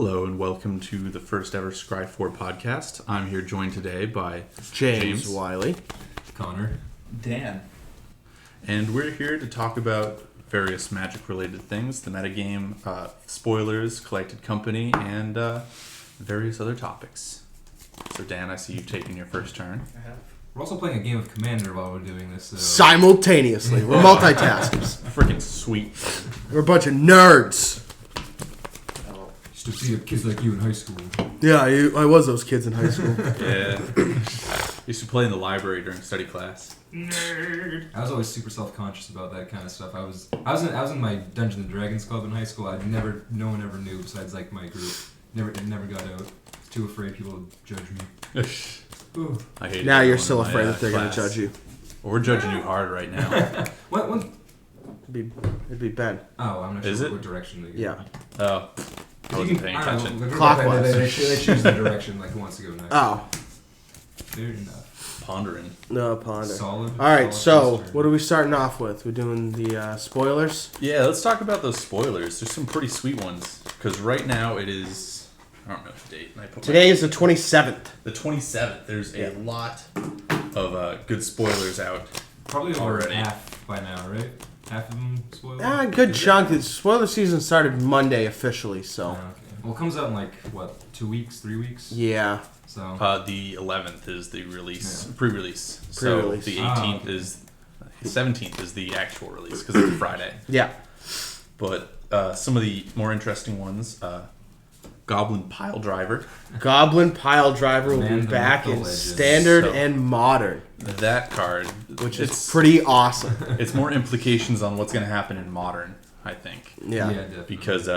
Hello and welcome to the first ever Scry 4 podcast. I'm here joined today by James Wiley, Connor, Dan, and we're here to talk about various Magic-related things, the metagame, spoilers, collected company, and various other topics. So Dan, I see you've taken your first turn. we're also playing a game of Commander while we're doing this. So. simultaneously. We're multitaskers. Freaking sweet. We're a bunch of nerds. Just to see kids like you in high school. Yeah, I was those kids in high school. Yeah. Used to play in the library during study class. Nerd. I was always super self-conscious about that kind of stuff. I was in my Dungeons and Dragons club in high school. No one ever knew besides like my group. It never got out. Too afraid people would judge me. I hate Now it. you're still afraid that they're going to judge you. Well, we're judging you hard right now. What? It'd be Ben. Oh, I'm not Is sure it? what direction they go. Yeah. Oh. I wasn't paying attention. Clockwise. They choose the direction like who wants to go next. Oh. Fair enough. Pondering. No, ponder. Solid. All right, so solid what are we starting off with? We're doing the spoilers. Yeah, let's talk about those spoilers. There's some pretty sweet ones. Because right now it is... I don't know the date. Today is the 27th. The 27th. There's a lot of good spoilers out. Probably over already. half by now, right? Half of them spoiled? Good chunk. The spoiler season started Monday officially, so. Okay. Well, it comes out in like, what, 2 weeks, 3 weeks? Yeah. So The 11th is the release, Yeah. pre-release. Pre-release. So the 18th is... The 17th is the actual release because it's a Friday. Yeah. But some of the more interesting ones... Goblin Pile Driver. Goblin Pile Driver will Man, be the back in Legends. Standard So- and Modern, That card... which it's is pretty awesome. It's more implications on what's going to happen in Modern, I think. Yeah. definitely. Because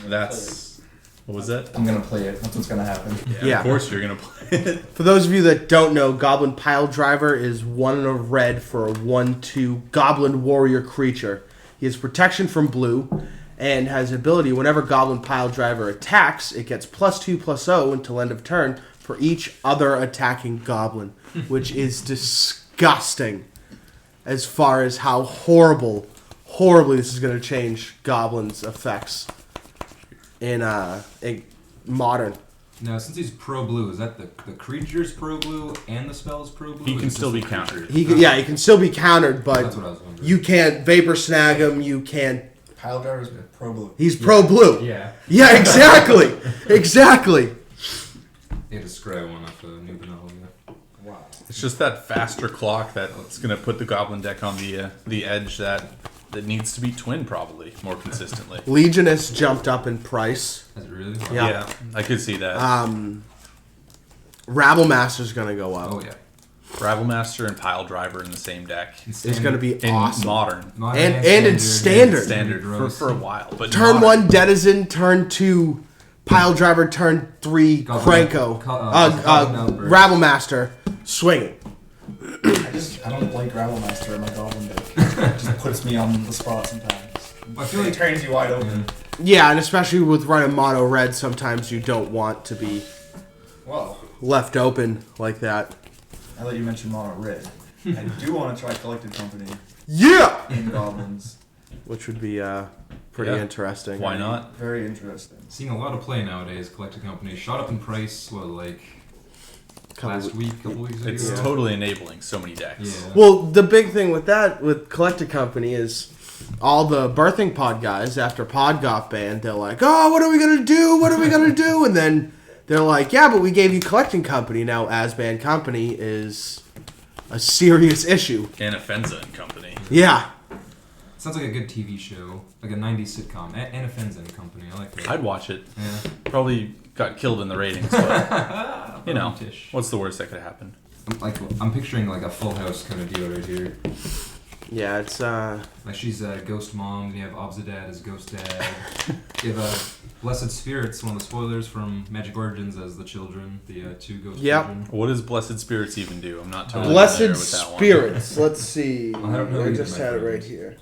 that's... What was that? I'm gonna play it. That's what's gonna happen. Yeah. Of course you're going to play it. For those of you that don't know, Goblin Pile Driver is 1 and a red for a 1/2 Goblin Warrior creature. He has protection from blue and has ability whenever Goblin Pile Driver attacks, it gets +2/+0 until end of turn for each other attacking goblin, which is disgusting as far as how horribly this is going to change goblins' effects in Modern. Now, since he's pro blue, is that the creature's pro blue and the spell's pro blue? He or can is it still just be the countered. creature? He can still be countered, but That's what I was wondering. you can't Vapor Snag him. You can't. Pile driver's pro blue. He's pro blue. Yeah. Yeah, exactly. Exactly. They had to scry one off the new vanilla. Wow. It's just that faster clock that's going to put the Goblin deck on the edge that needs to be twin probably more consistently. Legionist jumped up in price. Has it really? Yeah. I could see that. Rabble Master's gonna go up. Oh, yeah. Ravelmaster and Pile Driver in the same deck. It's gonna be In awesome. Modern. And in standard. Standard Gross. for a while. But Turn Modern, 1 Denizen, turn 2 Pile Driver, turn 3 Goblin- Cranko. Goblin- Rabble Master swinging. I don't like Gravel Master in my Goblin deck. It just puts me on the spot sometimes. I feel It like turns you wide open. Yeah, and especially with running mono red, sometimes you don't want to be Whoa. left open like that. I let you mention mono red. I do want to try Collected Company Yeah! in Goblins. Which would be pretty Yeah. interesting. Why not? Very interesting. seeing a lot of play nowadays. Collected company shot up in price. What, like last week, couple weeks ago? It's totally enabling so many decks. Yeah. Well, the big thing with that, with Collected Company, is all the Birthing Pod guys, after Pod got banned, they're like, oh, what are we going to do? What are we going to do? And then they're like, yeah, but we gave you Collecting Company. Now, as banned company is a serious issue. And Offenza and Company. Yeah. Sounds like a good TV show, like a 90s sitcom. Anna Fenton and Company. I like that. I'd watch it. Yeah. Probably got killed in the ratings, but you know, Tish. what's the worst that could happen? I'm picturing like a Full House kind of deal right here. Yeah, it's, Like she's a ghost mom, you have Obzadad as ghost dad. You have Blessed Spirits, one of the spoilers from Magic Origins as the children, the two ghost Yep. children. What does Blessed Spirits even do? I'm not totally familiar Blessed with that Spirits. Let's see. I don't know I either, just my had it friend. right here.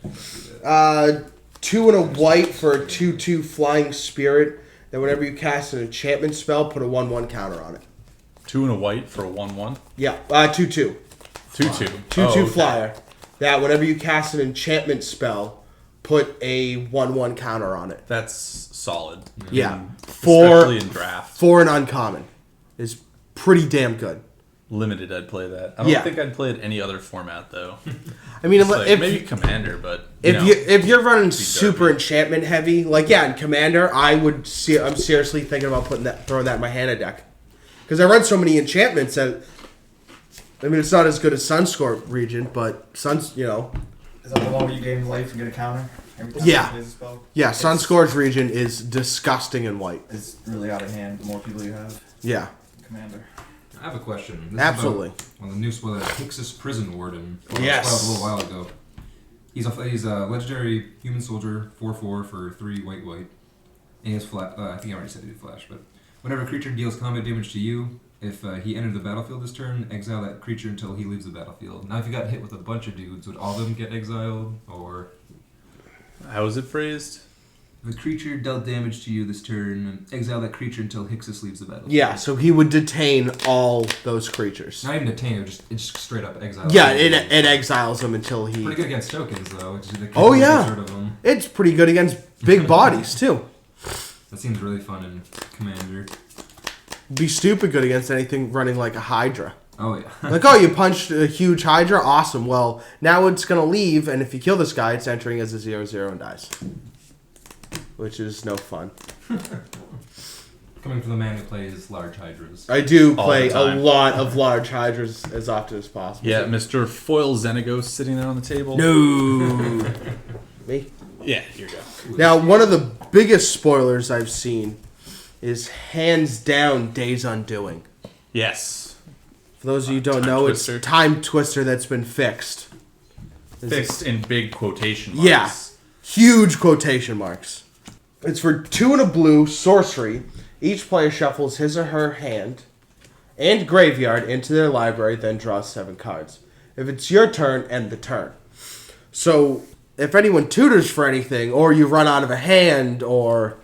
2 and a white for a 2/2 Flying Spirit. Then whenever you cast an enchantment spell, put a 1/1 counter on it. 2 and a white for a 1/1. Yeah, 2/2. 2/2. 2/2 flyer. That whenever you cast an enchantment spell, put a 1/1 counter on it. That's solid. Yeah. Especially in draft. For an uncommon is pretty damn good. Limited, I'd play that. I don't Yeah. think I'd play it any other format though. I mean, It's like, if maybe Commander, but if you're running be super derpy. enchantment heavy, like in Commander, I'm seriously thinking about throwing that in my Hannah deck because I run so many enchantments that. I mean, it's not as good as Sunscore region, but Is that the one where you gain life and get a counter every time Yeah. you plays a spell? yeah, Sunscore's region is disgusting in white. It's really out of hand. The more people you have, Yeah, Commander. I have a question. This absolutely. Is about, on the new spoiler, Hixus Prison Warden. Yes. A little while ago. He's a legendary human soldier, 4/4 for 3 white. And he has flash. I think I already said he did flash, but whenever a creature deals combat damage to you, if he entered the battlefield this turn, exile that creature until he leaves the battlefield. Now, if you got hit with a bunch of dudes, would all of them get exiled, or How is it phrased? if a creature dealt damage to you this turn, exile that creature until Hixus leaves the battlefield? Yeah, so he would detain all those creatures. Not even detain, it's just straight up exile. Yeah, it exiles them until he. Pretty good against tokens, though. Oh, yeah. Gets rid of them. It's pretty good against big bodies too. That seems really fun in Commander. Be stupid good against anything running like a Hydra. Oh, yeah. Like, oh, you punched a huge Hydra? Awesome. Well, now it's going to leave, and if you kill this guy, it's entering as a 0/0 and dies. Which is no fun. Coming from the man who plays large Hydras. I do All play the a time. lot of large Hydras as often as possible. Yeah, Mr. Foil Xenagos sitting there on the table. No. Me? Yeah, here you go. Now, one of the biggest spoilers I've seen is hands down Days Undoing. Yes. For those of you who don't Time know, Twister. it's Time Twister that's been fixed. Fixed in big quotation marks. Yeah. Huge quotation marks. It's for 2 and a blue sorcery. Each player shuffles his or her hand and graveyard into their library, then draws 7 cards. If it's your turn, end the turn. So, if anyone tutors for anything, or you run out of a hand, or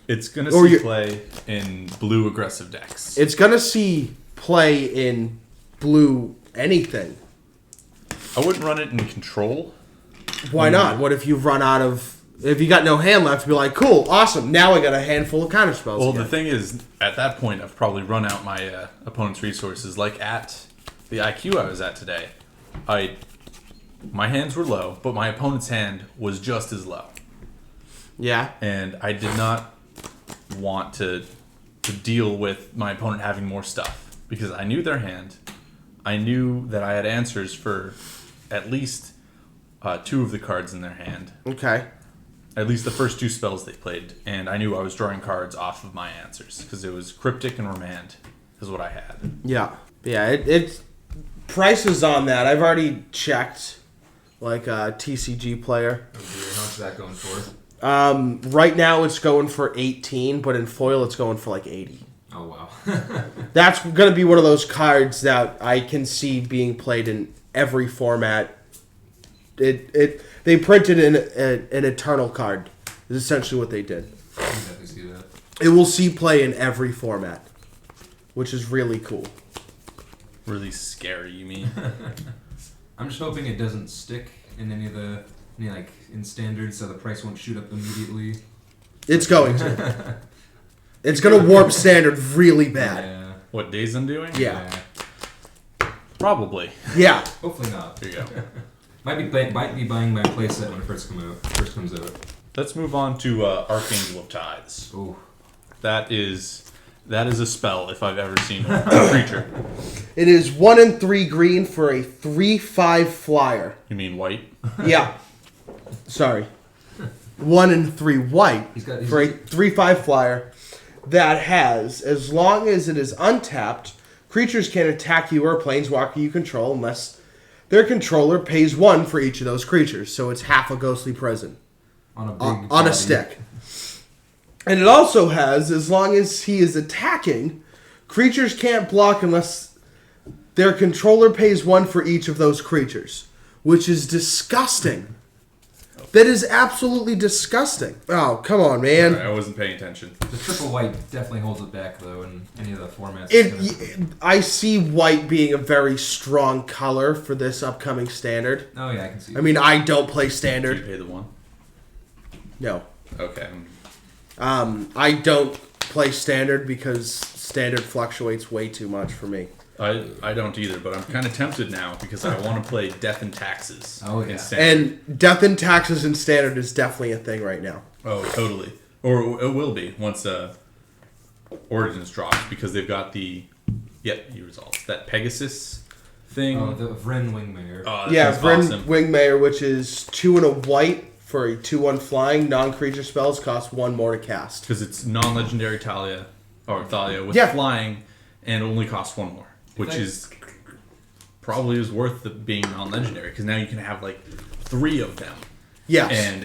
It's going Or to see you- play in blue aggressive decks. it's going to see play in blue anything. I wouldn't run it in control. Why not? What if you run out of... If you got no hand left, be like, cool, awesome, now I got a handful of counter spells. Well, again. the thing is, at that point, I've probably run out my opponent's resources. Like at the IQ I was at today, my hands were low, but my opponent's hand was just as low. Yeah. And I did not want to deal with my opponent having more stuff because I knew their hand. I knew that I had answers for at least 2 of the cards in their hand. Okay. At least the first 2 spells they played, and I knew I was drawing cards off of my answers because it was Cryptic and Remand is what I had. Yeah. Yeah, it's... Prices on that, I've already checked, like a TCG player. Oh, dear. How much is that going for? Right now it's going for 18, but in foil it's going for like 80. Oh, wow. That's going to be one of those cards that I can see being played in every format. They printed an Eternal card. Is essentially what they did. I can definitely see that. It will see play in every format, which is really cool. Really scary, you mean? I'm just hoping it doesn't stick in in standard, so the price won't shoot up immediately. It's going to. It's going to warp standard really bad. Yeah. What, Days Undoing? Yeah. Probably. Yeah. Hopefully not. Here you go. Might be buying my playset when it first comes out. Let's move on to Archangel of Tithes. Oh. That is a spell if I've ever seen a creature. It is 1 and 3 green for a 3/5 flyer. You mean white? Yeah. Sorry. 1 and 3 white He's for a 3/5 flyer that has, as long as it is untapped, creatures can attack you or a planeswalker you control unless their controller pays 1 for each of those creatures. So it's half a ghostly prison On a big on a body. stick. And it also has, as long as he is attacking, creatures can't block unless their controller pays 1 for each of those creatures, which is disgusting. That is absolutely disgusting. Oh, come on, man. I wasn't paying attention. The triple white definitely holds it back, though, in any of the formats. I see white being a very strong color for this upcoming standard. Oh, yeah, I can see I mean, I don't play Did you standard. pay the 1? No. Okay. I don't play standard because standard fluctuates way too much for me. I don't either, but I'm kind of tempted now because I want to play Death and Taxes. Oh, yeah. in standard. And death and taxes in standard is definitely a thing right now. Oh, totally. Or it will be once Origins drops because they've got the results. That Pegasus thing. Oh, the Vren Wingmare. Oh, that Yeah, thing's Bryn awesome. Wingmayer, which is 2 and a white for a 2/1 flying. Non-creature spells cost 1 more to cast. Because it's non-legendary Thalia with Yeah. flying and only costs 1 more, which is probably is worth the being non-legendary because now you can have like 3 of them, Yes. and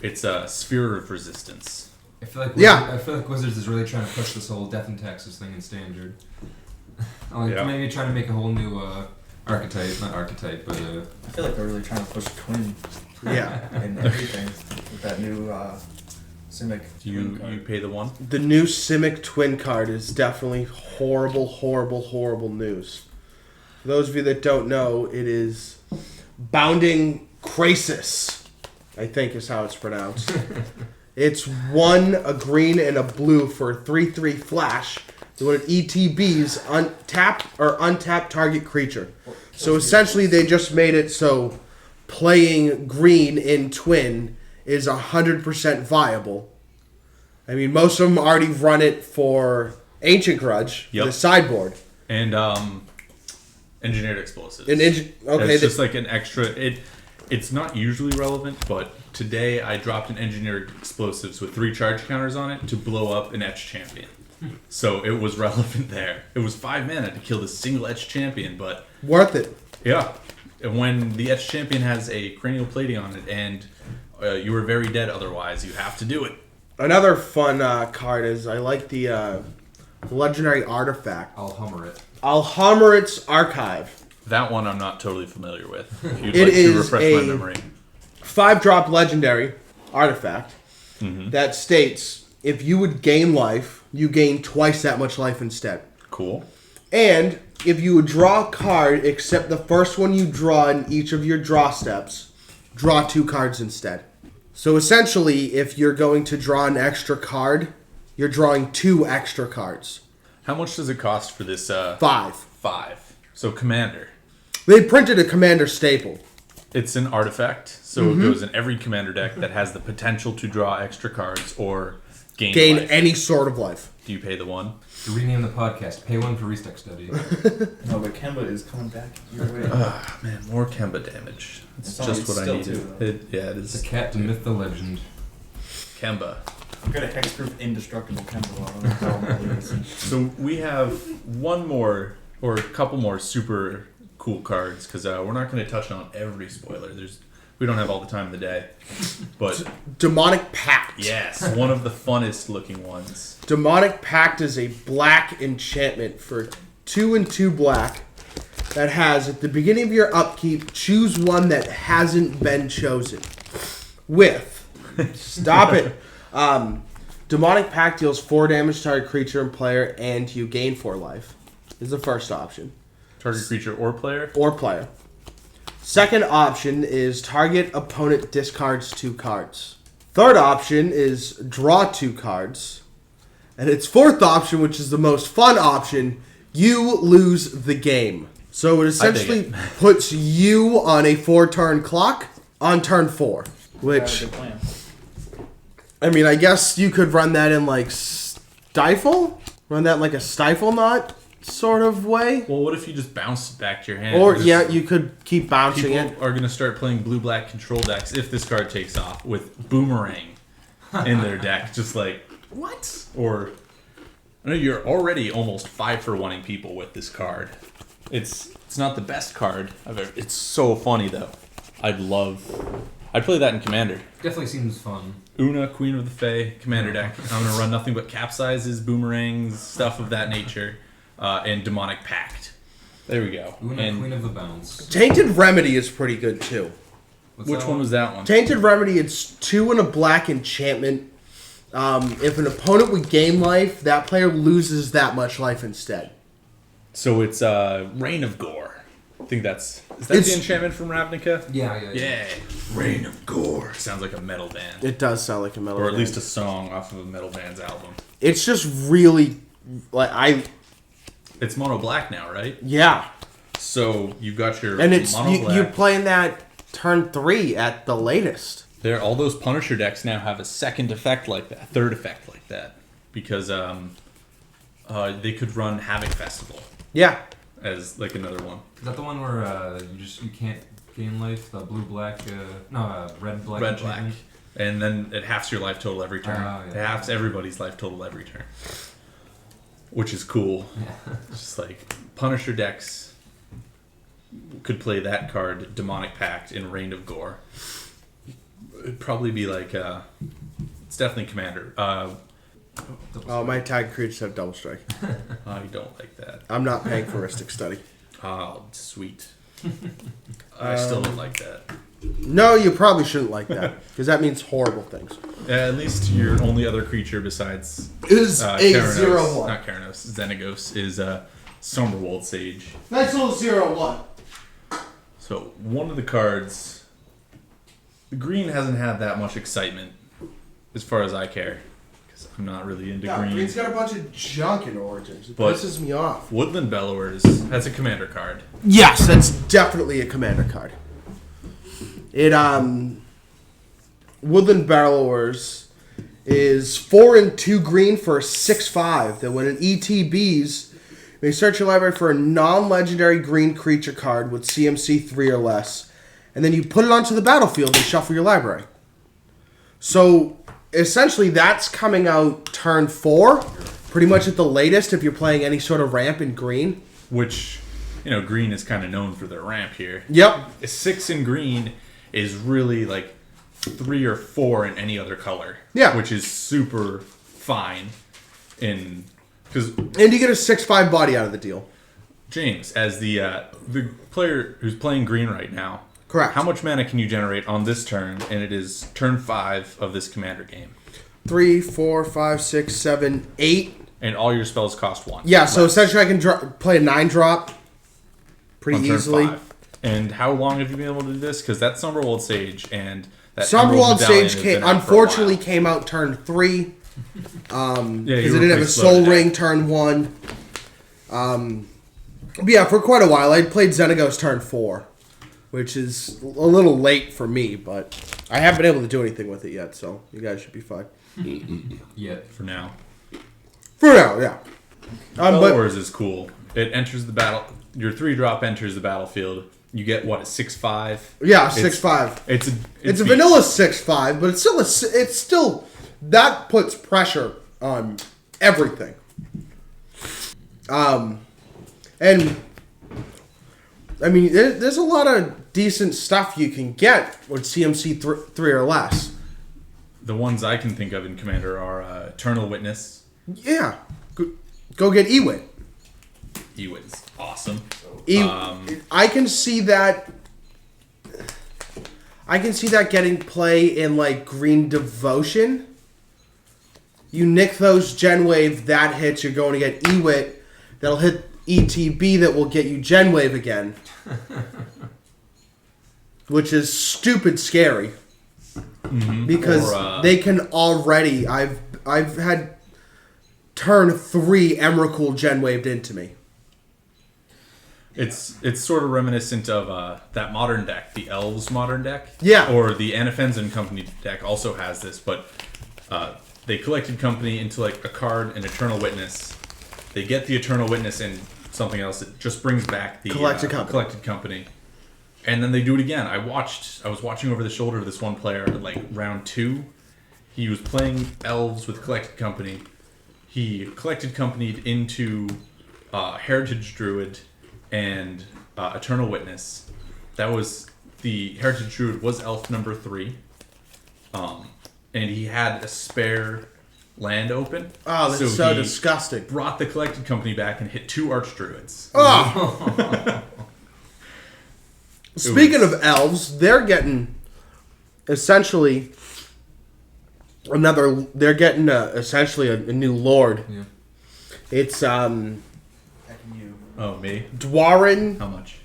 it's a sphere of resistance. I feel like Yeah. I feel like Wizards is really trying to push this whole Death and Taxes thing in standard. Like Yeah. maybe trying to make a whole new not archetype, but I feel like they're really trying to push twin yeah. and everything with that new Simic. Do you pay the 1? The new Simic Twin card is definitely horrible, horrible, horrible news. For those of you that don't know, it is Bounding Krasis, I think is how it's pronounced. It's 1, a green, and a blue for a 3/3 flash. So when it ETBs, untap target creature. So essentially they just made it so playing green in Twin is 100% viable. I mean, most of them already run it for Ancient Grudge, Yep. the sideboard. And engineered explosives. Okay, it's just like an extra. It's not usually relevant, but today I dropped an engineered explosives with 3 charge counters on it to blow up an Etch champion. So it was relevant there. It was 5 mana to kill this single Etch champion, but worth it. yeah, and when the Etch champion has a cranial plating on it and you were very dead otherwise, you have to do it. Another fun card is I like the legendary artifact. I'll hummer it. Alhammarit's Archive. That one I'm not totally familiar with. If you'd It like to is refresh my a- memory. 5-drop legendary artifact that states if you would gain life, you gain twice that much life instead. Cool. And if you would draw a card except the first one you draw in each of your draw steps, draw 2 cards instead. So essentially, if you're going to draw an extra card, you're drawing 2 extra cards. How much does it cost for this? 5. 5. So commander. They printed a commander staple. It's an artifact, so it goes in every commander deck that has the potential to draw extra cards or gain life. Any sort of life. Do you pay the 1? To rename the podcast, pay 1 for Restuck Study. No, but Kemba is coming back your way. Ah, man, more Kemba damage. It's It's just what I still needed. too, though. It It's is. a cat to myth the legend. Kemba. I'm gonna hexproof indestructible Kemba. I don't know how I'm gonna lose. So we have one more, or a couple more super cool cards, because we're not going to touch on every spoiler. We don't have all the time in the day. But Demonic Pact. yes, one of the funnest looking ones. Demonic Pact is a black enchantment for 2 and 2 black that has, at the beginning of your upkeep, choose one that hasn't been chosen. With, stop it. Demonic Pact deals 4 damage to target creature and player, and you gain 4 life. Is the first option. Target creature or player? Or player. Second option is target opponent discards 2 cards. Third option is draw 2 cards. And its fourth option, which is the most fun option, you lose the game. So it essentially puts you on a 4-turn clock on turn 4. Which, Good plan. I mean, I guess you could run that in like Stifle? Run that like a Stifle Knot sort of way? Well, what if you just bounce it back to your hand? Or, Just- yeah, you could keep bouncing People it. are going to start playing blue-black control decks if this card takes off with Boomerang in their deck. Just like, what? Or, I know you're already almost 5-for-1ing people with this card. It's not the best card I've ever. It's so funny though. I'd play that in Commander. Definitely seems fun. Una, Queen of the Fae, Commander deck. I'm going to run nothing but capsizes, boomerangs, stuff of that nature, and Demonic Pact. There we go. Una, And Queen of the Bounce. Tainted Remedy is pretty good too. What's which that one was that one? Tainted Remedy, it's 2 and a black enchantment. If an opponent would gain life, that player loses that much life instead. So it's Reign of Gore. I think is that the enchantment from Ravnica? Yeah. Reign of Gore. Sounds like a metal band. It does sound like a metal Or at band. least a song off of a metal band's album. It's just really, It's mono black now, right? Yeah. So you've got your And it's mono black. you're playing that turn 3 at the latest. All those Punisher decks now have a second effect like that, third effect like that, because they could run Havoc Festival Yeah. as like another one. Is that the one where you can't gain life? The blue-black, red-black. Red-black. And then it halves your life total every turn. Oh, yeah. It halves everybody's life total every turn. Which is cool. Yeah. Just like Punisher decks could play that card, Demonic Pact, in Reign of Gore. It'd probably be like, it's definitely Commander. Oh, my tag creatures have double strike. I don't like that. I'm not paying for Ristic Study. Oh, sweet. I still don't like that. No, you probably shouldn't like that, because that means horrible things. At least your only other creature besides Is a Keranos, 0/1. not Keranos, Xenagos, is Somberwald Sage. Nice little 0/1. So one of the cards, the green hasn't had that much excitement, as far as I care, because I'm not really into green. Green's got a bunch of junk in Origins. It But- pisses me off. Woodland Bellowers, that's a commander card. Yes, that's definitely a commander card. It Woodland Bellowers is 4 and 2 green for a 6/5. That when an ETBs, you may search your library for a non-legendary green creature card with CMC 3 or less, and then you put it onto the battlefield and shuffle your library. So essentially, that's coming out turn 4, pretty much at the latest if you're playing any sort of ramp in green. Which, green is kind of known for their ramp here. Yep. A 6 in green is really like 3 or 4 in any other color. Yeah. Which is super fine. Because And you get a 6/5 body out of the deal. James, as the player who's playing green right now, Correct. how much mana can you generate on this turn? And it is turn 5 of this commander game. 3, 4, 5, 6, 7, 8. And all your spells cost 1. Yeah, so less essentially I can play a 9-drop pretty on turn easily. 5. And how long have you been able to do this? Because that's Somberwald Sage and that Somberwald Emerald Medallion Sage has been out for a unfortunately while. came out turn 3. Yeah, Because you it were didn't have pretty a slow Soul to Ring that. turn 1. But yeah, for quite a while I played Xenagos turn 4. Which is a little late for me, but I haven't been able to do anything with it yet, so you guys should be fine. For now. For now, yeah. But Bellowers is cool. It enters the battle. Your 3-drop enters the battlefield. You get what, a 6/5? yeah, It's- 6/5. It's a It's a beast. vanilla 6/5, but it's still that puts pressure on everything. And I mean, there's a lot of decent stuff you can get with CMC 3 or less. The ones I can think of in Commander are Eternal Witness. Yeah, go get Ewit. Ewit's awesome. I can see that. I can see that getting play in like Green Devotion. You nick those Gen Wave, that hits. You're going to get Ewit. That'll hit ETB. That will get you Gen Wave again, which is stupid scary. Because Or, they can already. I've had turn 3 Emrakul Gen Waved into me. It's sort of reminiscent of that modern deck, the Elves modern deck. Yeah. Or the Anafenz and Company deck also has this, but they collected Company into like a card, an Eternal Witness. They get the Eternal Witness and something else that just brings back the Collected Company. Collected Company. And then they do it again. I was watching over the shoulder of this one player at like round 2. He was playing Elves with Collected Company. He Collected Companied into Heritage Druid and Eternal Witness. That was the Heritage Druid was elf number 3, and he had a spare land open. Oh, that's so he disgusting. Brought the Collected Company back and hit 2 Archdruids. Oh. Speaking of elves, they're getting essentially another. They're getting essentially a new lord. Yeah. It's Oh, me? Dwarin How much?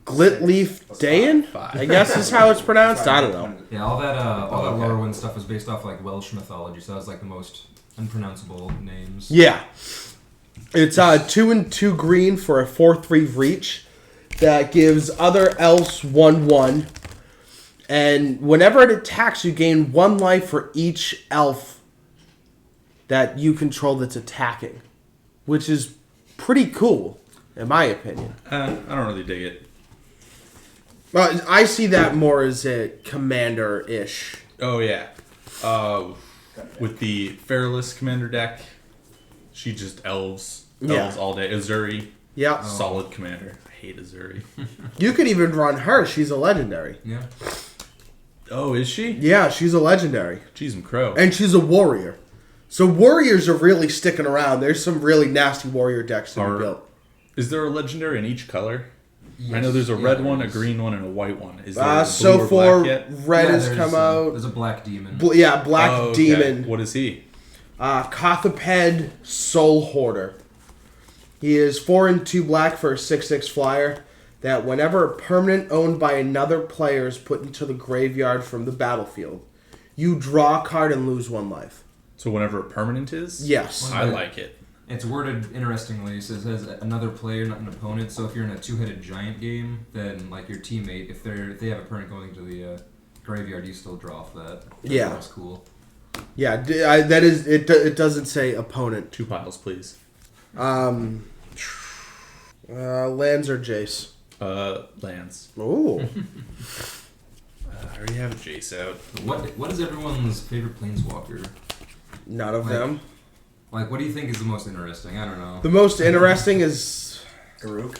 Glitleaf Dayan? Five. I guess is how it's pronounced. I don't know. Yeah, all that okay. Lorwyn stuff was based off like Welsh mythology, so that was like the most unpronounceable names. Yeah. It's 2 and 2 green for a 4/3 reach that gives other elves 1/1. And whenever it attacks, you gain 1 life for each elf that you control that's attacking, which is pretty cool, in my opinion. I don't really dig it. Well, I see that more as a commander-ish. Oh yeah, with the Fairless commander deck, she just elves Yeah. all day. Azuri, Yep. solid commander. I hate Azuri. You could even run her. She's a legendary. Yeah. Oh, is she? Yeah, she's a legendary. Cheese and crow. And she's a warrior. So warriors are really sticking around. There's some really nasty warrior decks to be built. Is there a legendary in each color? Yes. I know there's a Yeah, red there one, a is. green one, and a white one. Is there a blue So or far, black yet? red Yeah, has there's, come out. There's a black demon. Black Oh, okay. demon. What is he? Kothoped Soul Hoarder. He is 4 and 2 black for a 6/6 flyer. That whenever a permanent owned by another player is put into the graveyard from the battlefield, you draw a card and lose 1 life. So whenever a permanent is? Yes. I like it. It's worded interestingly. It says another player, not an opponent. So if you're in a 2-headed giant game, then like your teammate, if they have a permanent going to the graveyard, you still draw off that. Yeah. That's cool. Yeah, that is it. It doesn't say opponent. 2 piles, please. Lands or Jace? Lands. Ooh. I already have a Jace out. What is everyone's favorite planeswalker? None of Like- them. Like, what do you think is the most interesting? I don't know. The most interesting is Garuk.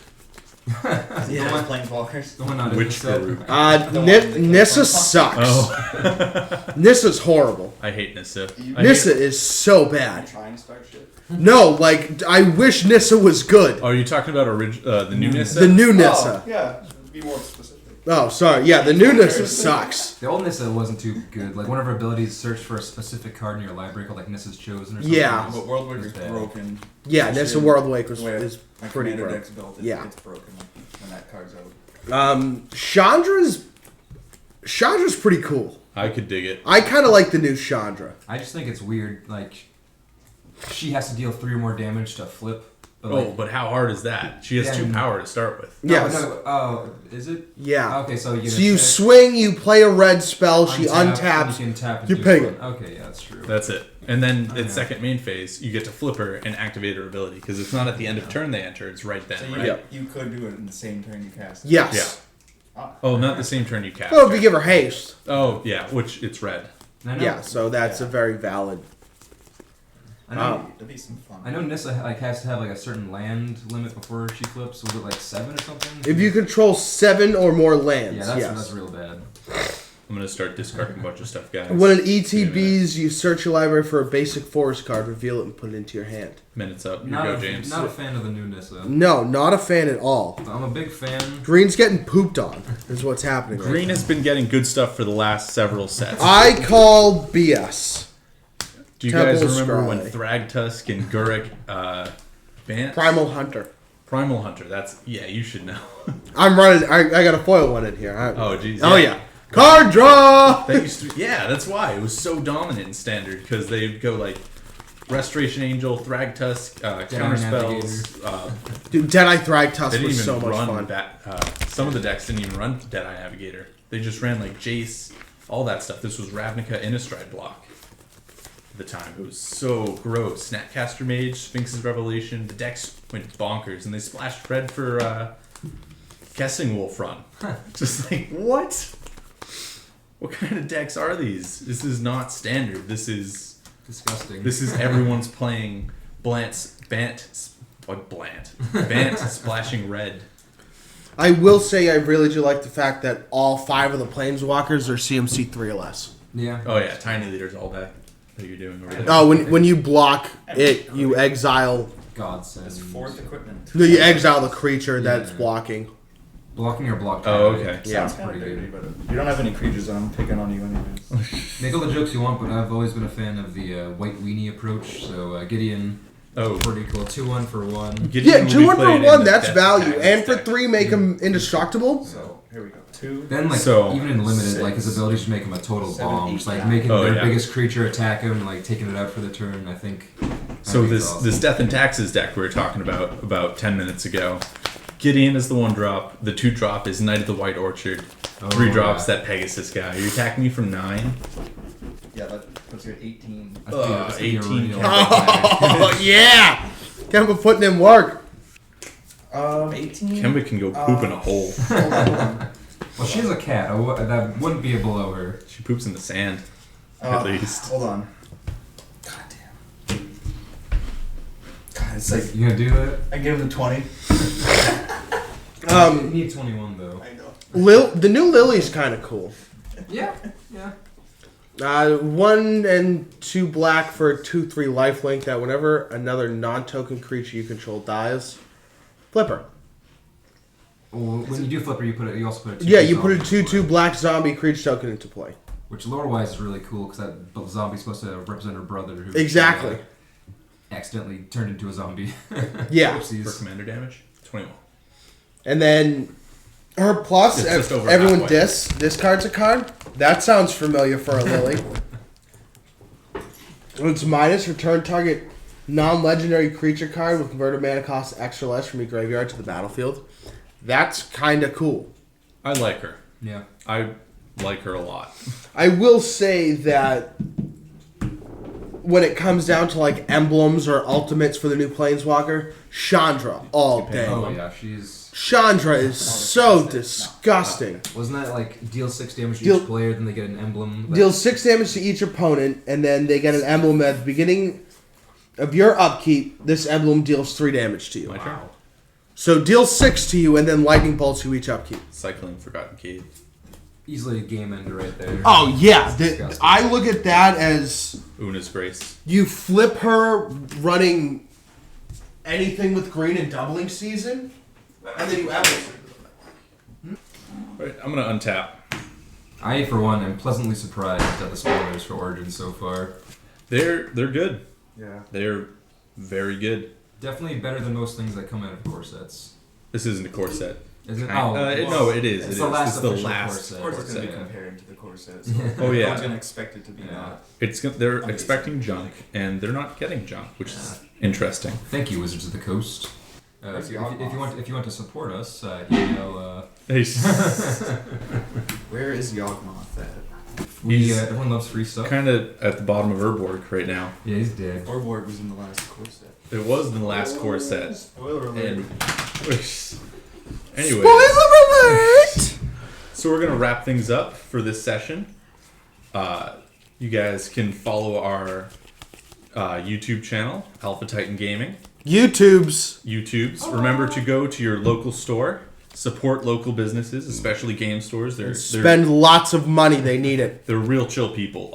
The Yeah, one- planeswalkers. The one not Which Garuk? Nissa sucks. Oh. Nissa's horrible. I hate Nissa. You- I Nissa hate- is so I'm bad. trying to start shit. No, like I wish Nissa was good. Are you talking about the new Nissa? The new Nissa. Oh, yeah, be more specific. Oh, sorry. Yeah, the new Nissa sucks. The old Nissa wasn't too good. Like, one of her abilities searched for a specific card in your library called, like, Nissa's Chosen or something. Yeah. It was- But World War it was is bad. broken. Yeah, Nissa World Wake The way is my pretty commander broke. deck's built, Yeah. it's broken when that card's out. Chandra's pretty cool. I could dig it. I kind of like the new Chandra. I just think it's weird, like, she has to deal 3 or more damage to flip. But Oh, like, but how hard is that? She has Yeah, 2 and- power to start with. Yes. Oh, is it? Yeah. Okay, so you So you swing, you play a red spell, she untap, untaps. and you can tap and you do ping one. it. Okay, yeah, that's true. That's it. And then Oh, its yeah. second main phase, you get to flip her and activate her ability. Because it's not at the end of turn they enter, it's right then, So you, right? Yeah. you could do it in the same turn you cast. Yes. Oh, not the same turn you cast. Well, if you give her haste. Oh, yeah, which it's red. And I know, Yeah, so that's a very valid. I know, That'd be some fun. I know Nissa like has to have like a certain land limit before she flips. Was it like 7 or something? If you control 7 or more lands, Yeah, that's yes. real bad. I'm going to start discarding a bunch of stuff, guys. When an Give me a minute. ETBs, you search your library for a basic forest card, reveal it, and put it into your hand. Minutes up. Here Not you a, go, James. not a fan of the new Nissa. No, not a fan at all. I'm a big fan. Green's getting pooped on, is what's happening. right Green has been getting good stuff for the last several sets. I call BS. Do you guys Temple remember when Scry. Thragtusk and Guruk banned? Primal Hunter. Primal Hunter. That's you should know. I'm running. I got a foil one in here. Oh jeez. Oh yeah. Card draw. That used to. Yeah, that's why it was so dominant in Standard because they'd go like Restoration Angel, Thragtusk, counter spells. Dude, Deadeye They Thragtusk didn't was even so much run fun. some of the decks didn't even run Deadeye Navigator. They just ran like Jace, all that stuff. This was Ravnica Innistrad block. At the time, it was so gross. Snapcaster Mage, Sphinx's Revelation. The decks went bonkers, and they splashed red for Guessing Wolf run. Just like what? What kind of decks are these? This is not Standard. This is Disgusting. everyone's playing Bant splashing red. I will say I really do like the fact that all 5 of the Planeswalkers are CMC 3 or less. Yeah. Oh yeah, tiny leaders all that you're doing over there. Oh, when you block it, you exile. Godsend. It's fourth equipment. No, you exile the creature that's Yeah. blocking. Blocking or blocked. Oh, okay. Yeah. Sounds kind of Pretty dirty, good. but you don't have any creatures, I'm picking on you anyways. Make all the jokes you want, but I've always been a fan of the white weenie approach. So Gideon, Oh, Pretty cool. 2-1 for 1. Gideon Yeah, will 2 be 1 for played in 1, the that's Death value. Attack And for deck. 3, make him indestructible. So here we go. 2. Then, like, So- even in limited, like, his Six, abilities should make him a total 7, bomb. 8, Just, like, 9. making Oh, their yeah. biggest creature attack him, like, taking it out for the turn. I think. So it's awesome. this Death and Taxes deck we were talking about 10 minutes ago. Gideon is the 1 drop. The 2 drop is Knight of the White Orchard. 3 drops yeah. that Pegasus guy. Are you attacking me from 9? Yeah, that puts you at 18. I think it's gonna be a 18 real- Oh, yeah! Kemba putting in work. 18. Kemba can go poop in a hole. Hold on. Well, she's a cat. That wouldn't be a below her. She poops in the sand, at least. Hold on. God damn. God, it's like You gonna do that? I give him the 20. You need 21 though. I know. The new Lily's kind of cool. Yeah. Yeah. 1 and 2 black for a 2/3 lifelink that whenever another non-token creature you control dies, flip her. Well, when you do flipper, you also put a 2/2 Yeah, you put a zombie 2/2 into it, black zombie creature token into play. which lore-wise is really cool because that zombie's supposed to represent her brother who Exactly. accidentally turned into a zombie. Yeah. For Oopsies. commander damage? 21. And then her plus, It's just over everyone halfway. discards a card. That sounds familiar for a Lily. It's minus return target non-legendary creature card with converted mana cost extra less from your graveyard to the battlefield. That's kind of cool. I like her. Yeah. I like her a lot. I will say that when it comes down to like emblems or ultimates for the new Planeswalker, Chandra all day. Oh yeah, she's. Chandra is so disgusting. Wasn't that like deal 6 damage to Deal- each player, then they get an emblem? Deals 6 damage to each opponent, and then they get an emblem at the beginning of your upkeep. This emblem deals 3 damage to you. My turn. Wow. So deals 6 to you, and then lightning bolts you each upkeep. Cycling Forgotten Cave. Easily a game ender right there. Oh yeah, Disgusting. I look at that as Una's Grace. you flip her running anything with green and doubling season, and then you add it. Right, I'm gonna untap. I, for one, am pleasantly surprised at the spoilers for Origins so far. They're good. Yeah. They're very good. Definitely better than most things that come out of core sets. This isn't a core set. Is it? No, it is. It's It the is. last It's the official last core set. core Of course, it's going to be set. compared to the core set. So Oh, yeah. No one's going to expect it to be Yeah. not. They're expecting junk, and they're not getting junk, which is interesting. Thank you, Wizards of the Coast. Where's If the you want to support us, email. Where is Yawgmoth at? He's Everyone loves free stuff. kind of at the bottom of Urborg right now. Yeah, he's dead. Orborg was in the last core set. It was in the last core set. Spoiler alert. And anyway, Spoiler alert! so we're gonna wrap things up for this session. You guys can follow our YouTube channel, Alpha Titan Gaming. YouTubes. Remember to go to your local store, support local businesses, especially game stores. They're Spend lots of money. They need it. they're real chill people.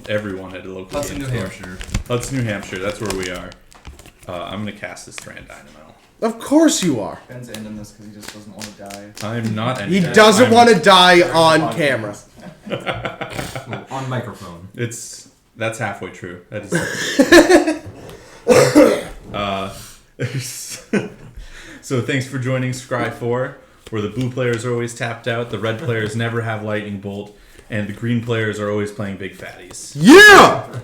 Everyone at a local Hudson, game New store. Hampshire. Hudson, New Hampshire. That's where we are. I'm gonna cast this Thran Dynamo. Of course you are. Ben's ending this because he just doesn't want to die. I'm not. He ending it. doesn't I'm- want to die on camera. Well, on microphone. That's halfway true. That is. So thanks for joining Scry 4, where the blue players are always tapped out, the red players never have lightning bolt, and the green players are always playing big fatties. Yeah!